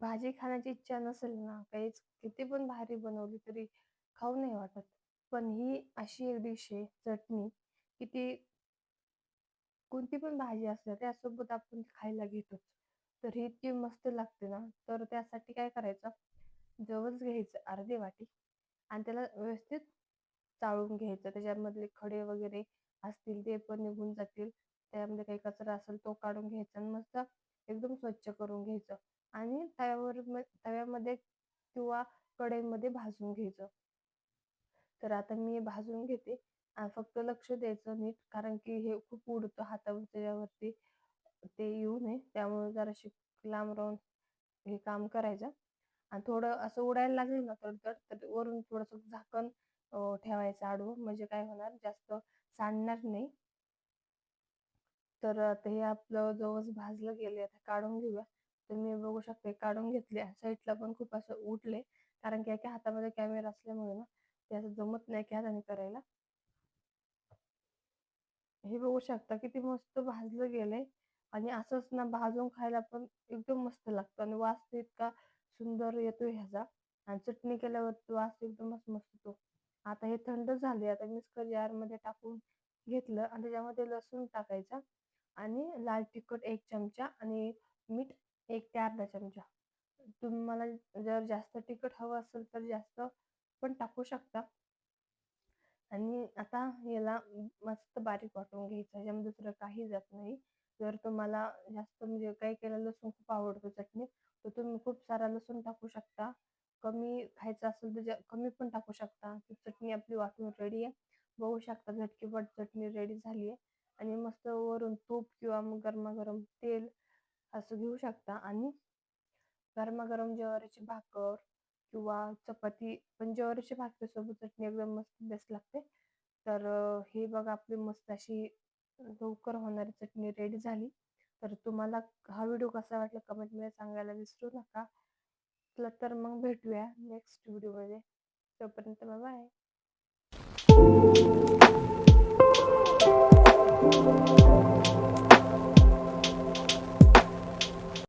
भाजी खाण्याची इच्छा नसेल ना, काहीच किती पण भारी बनवली तरी खाऊ नाही वाटत. पण ही अशी एक डिश आहे, चटणी, की ती कोणती पण भाजी असते त्यासोबत आपण खायला घेतोच. तर ही इतकी मस्त लागते ना, तर त्यासाठी काय करायचं, जवस घ्यायचं अर्धी वाटी आणि त्याला व्यवस्थित चाळून घ्यायचं. त्याच्यामधले खडे वगैरे असतील ते पण निघून जातील. त्यामध्ये काही कचरा असेल तो काढून घ्यायचा आणि मस्त एकदम स्वच्छ करून घ्यायचं आणि तव्यामध्ये किंवा कढईमध्ये भाजून घ्यायचं. तर आता मी भाजून घेते. फक्त लक्ष द्यायचं नीट कारण की हे खूप उडतं हातावर त्याच्यावरती ते येऊ नये. त्यामुळे जराशी लांब राहून हे काम करायचं आणि थोडं असं उडायला लागलं ना तडतड तर वरून थोडंसं झाकण ठेवायचं आडवं म्हणजे काय होणार जास्त सांडणार नाही. तर आता हे आपलं जवस भाजलं गेले आता काढून घेऊया. तुम्ही बघू शकता काढून घेतले. साईडला पण खूप असं उठले कारण की एका हातामध्ये कॅमेरा असल्यामुळे ना ते असं जमत नाही की हाताने करायला. हे बघू शकता किती मस्त भाजलं गेलंय आणि असंच ना भाजून खायला पण एकदम मस्त लागतं आणि वास तर इतका सुंदर येतोय ह्याचा आणि चटणी केल्यावर वास एकदमच मस्त येतो. आता हे थंड झाले. आता मिक्सर जारमध्ये टाकून घेतलं आणि त्याच्यामध्ये लसूण टाकायचा आणि लाल तिखट 1 चमचा आणि मीठ 1 ते अर्धा चमचा. तुम्हाला जर जास्त तिखट हवं असेल तर जास्त पण टाकू शकता. आणि आता याला मस्त बारीक वाटून घ्यायचं. ह्याच्यामध्ये दुसरं काही जात नाही. जर तुम्हाला जास्त म्हणजे काही केलेलं लसूण खूप आवडतो चटणीत, तर तुम्ही खूप सारा लसूण टाकू शकता. कमी खायचं असेल तर कमी पण टाकू शकता. ती चटणी आपली वाटून रेडी आहे. बघू शकता झटकीपट चटणी रेडी झाली आहे आणि मस्त वरून तूप किंवा मग गरमागरम तेल असं घेऊ शकता आणि गरमागरम ज्वारीची भाकर किंवा चपाती पण ज्वारीची भाकरीसोबत चटणी एकदम मस्त बेस्ट लागते. तर हे बघा आपली मस्त अशी लवकर होणारी चटणी रेडी झाली. तर तुम्हाला हा व्हिडिओ कसा वाटला कमेंटमध्ये सांगायला विसरू नका. चला तर मग भेटूया नेक्स्ट व्हिडिओमध्ये. तोपर्यंत बाय.